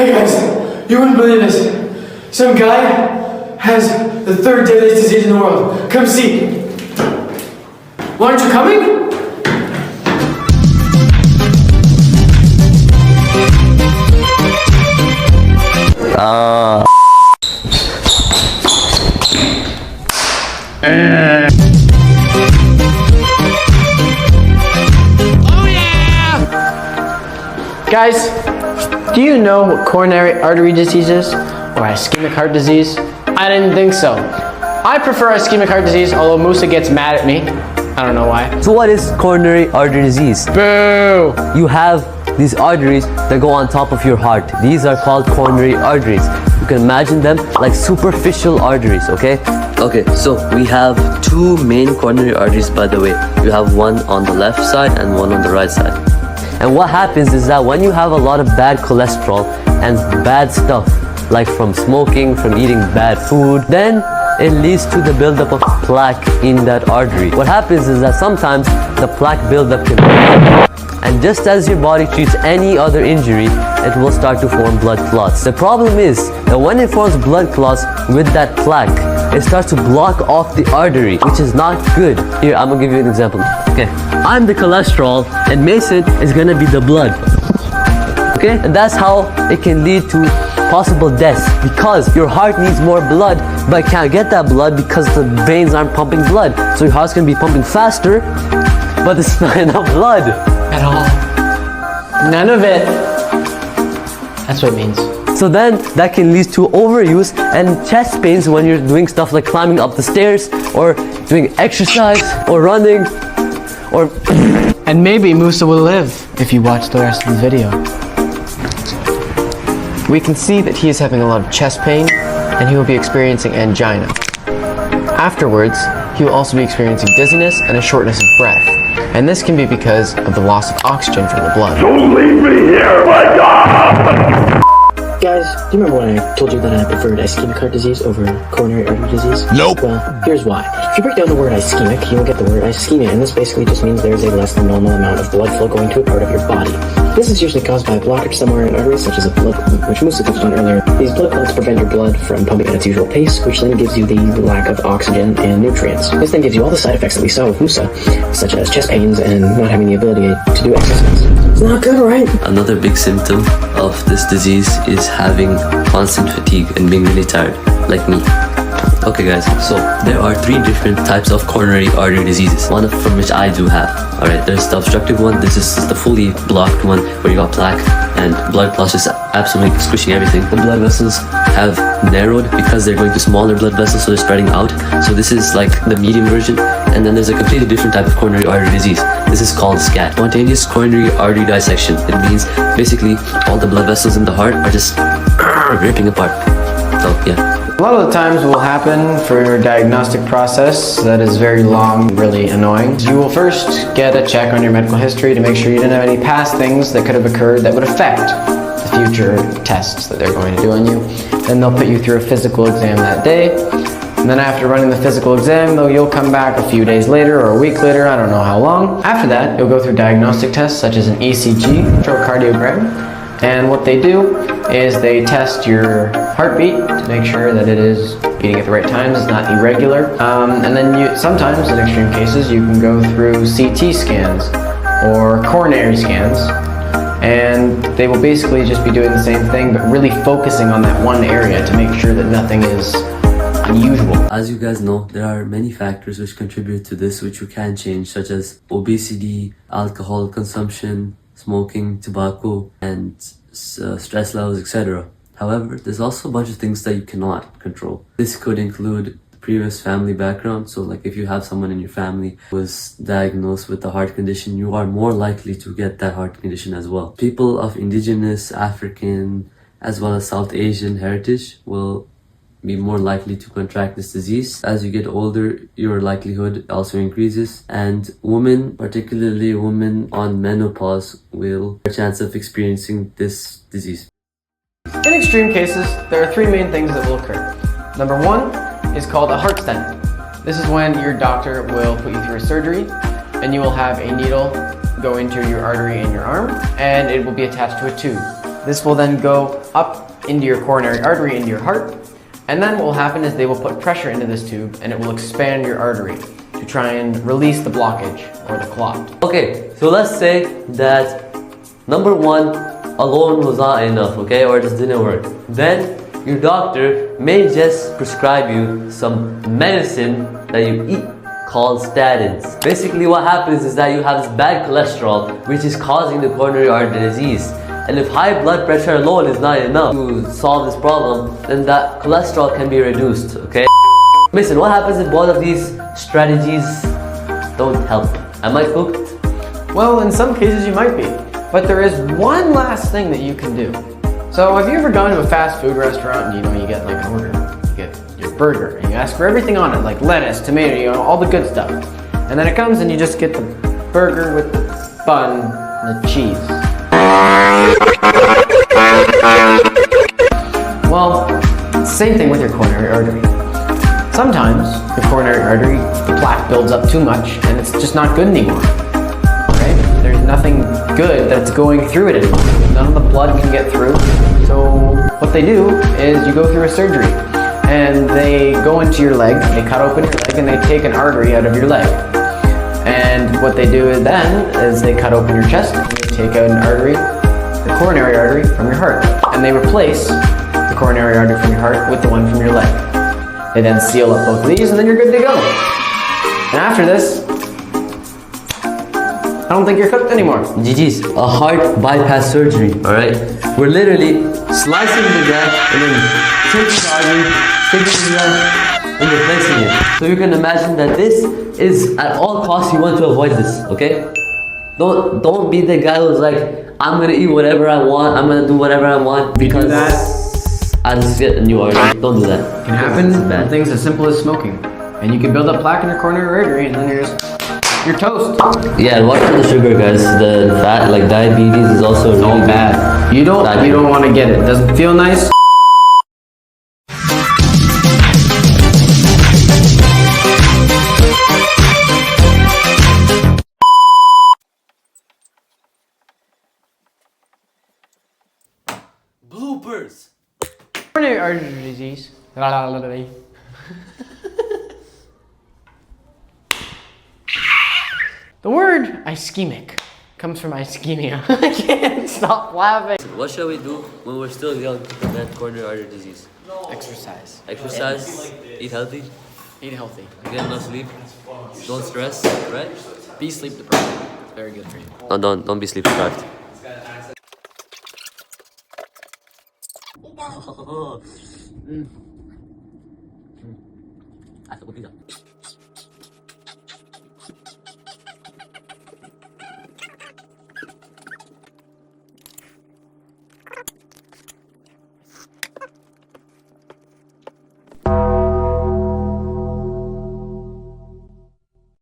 Hey guys, you wouldn't believe this. Some guy has the third deadliest disease in the world. Come see. Why aren't you coming? Oh yeah! Guys, do you know what coronary artery disease is? Or ischemic heart disease? I didn't think so. I prefer ischemic heart disease, although Musa gets mad at me. I don't know why. So what is coronary artery disease? Boo! You have these arteries that go on top of your heart. These are called coronary arteries. You can imagine them like superficial arteries, okay? Okay, so we have two main coronary arteries, by the way. You have one on the left side and one on the right side. And what happens is that when you have a lot of bad cholesterol and bad stuff, like from smoking, from eating bad food, then it leads to the buildup of plaque in that artery. What happens is that sometimes the plaque buildup can and just as your body treats any other injury, it will start to form blood clots. The problem is that when it forms blood clots with that plaque, it starts to block off the artery, which is not good. Here, I'm gonna give you an example. Okay, I'm the cholesterol and Mason is gonna be the blood. Okay, and that's how it can lead to possible deaths, because your heart needs more blood but can't get that blood because the veins aren't pumping blood. So your heart's gonna be pumping faster, but there's not enough blood At all. None of it. That's what it means. So then that can lead to overuse and chest pains when you're doing stuff like climbing up the stairs or doing exercise or running or And maybe Musa will live if you watch the rest of the video. We can see that he is having a lot of chest pain and he will be experiencing angina. Afterwards, he will also be experiencing dizziness and a shortness of breath. And this can be because of the loss of oxygen from the blood. Don't leave me here, my God! Guys, do you remember when I told you that I preferred ischemic heart disease over coronary artery disease? Nope. Well, here's why. If you break down the word ischemic, you'll get the word ischemia, and this basically just means there's a less than normal amount of blood flow going to a part of your body. This is usually caused by a blockage somewhere in an artery, such as a blood, which Musa touched on earlier. These blood clots prevent your blood from pumping at its usual pace, which then gives you the lack of oxygen and nutrients. This then gives you all the side effects that we saw with Musa, such as chest pains and not having the ability to do exercise. It's not good, right? another big symptom of this disease is having constant fatigue and being really tired, like me. Okay guys, so there are three different types of coronary artery diseases, one from which I do have. Alright, there's the obstructive one. This is the fully blocked one where you got plaque and blood clots just absolutely squishing everything. The blood vessels have narrowed because they're going to smaller blood vessels, so they're spreading out. So this is like the medium version. And then there's a completely different type of coronary artery disease. This is called SCAT, spontaneous coronary artery dissection. It means basically all the blood vessels in the heart are just ripping apart. So yeah. A lot of the times will happen for your diagnostic process that is very long, really annoying. You will first get a check on your medical history to make sure you didn't have any past things that could have occurred that would affect the future tests that they're going to do on you. Then they'll put you through a physical exam that day. And then after running the physical exam, though, you'll come back a few days later or a week later, I don't know how long. After that, you'll go through diagnostic tests such as an ECG, electrocardiogram. And what they do is they test your heartbeat to make sure that it is beating at the right times, it's not irregular. And then sometimes, in extreme cases, you can go through CT scans or coronary scans. And they will basically just be doing the same thing, but really focusing on that one area to make sure that nothing is unusual. As you guys know, there are many factors which contribute to this which you can change, such as obesity, alcohol consumption, smoking, tobacco, and stress levels, etc. However, there's also a bunch of things that you cannot control. This could include previous family background. So like if you have someone in your family who was diagnosed with a heart condition, you are more likely to get that heart condition as well. People of indigenous, African, as well as South Asian heritage will be more likely to contract this disease. As you get older, your likelihood also increases, and women, particularly women on menopause, will have a chance of experiencing this disease. In extreme cases, there are three main things that will occur. Number one is called a heart stent. This is when your doctor will put you through a surgery and you will have a needle go into your artery in your arm, and it will be attached to a tube. This will then go up into your coronary artery, into your heart, and then what will happen is they will put pressure into this tube and it will expand your artery to try and release the blockage or the clot. Okay, so let's say that number one alone was not enough, okay, or it just didn't work. Then your doctor may just prescribe you some medicine that you eat called statins. Basically what happens is that you have this bad cholesterol which is causing the coronary artery disease. And if high blood pressure alone is not enough to solve this problem, then that cholesterol can be reduced, okay? Listen, what happens if both of these strategies don't help? Am I cooked? Well, in some cases you might be, but there is one last thing that you can do. So have you ever gone to a fast food restaurant and you get like an order? You get your burger and you ask for everything on it, like lettuce, tomato, all the good stuff. And then it comes and you just get the burger with the bun and the cheese. Well, same thing with your coronary artery. Sometimes your coronary artery, the plaque builds up too much and it's just not good anymore. Right? There's nothing good that's going through it anymore. None of the blood can get through. So what they do is you go through a surgery and they go into your leg, they cut open your leg and they take an artery out of your leg. And what they do then is they cut open your chest and they take out an artery, the coronary artery from your heart. And they replace the coronary artery from your heart with the one from your leg. They then seal up both of these and then you're good to go. And after this, I don't think you're cooked anymore. GG's, a heart bypass surgery, alright? We're literally slicing the guy and then taking the artery, taking the guy, and replacing it. So you can imagine that this is, at all costs, you want to avoid this, okay? Don't be the guy who's like, I'm gonna eat whatever I want, I'm gonna do whatever I want because I just get a new artery. Don't do that. It can happen with things as simple as smoking. And you can build up plaque in your coronary artery and then you're toast. Yeah, watch for the sugar, guys. The fat, like diabetes, is also really All bad. You don't want to get it. Doesn't feel nice. Bloopers. Coronary artery disease. The word ischemic comes from ischemia. I can't stop laughing. What shall we do when we're still young to prevent coronary artery disease? Exercise. Exercise, eat healthy, Eat healthy. get enough sleep, don't stress, right? Be sleep deprived. It's very good for you. No, don't be sleep deprived.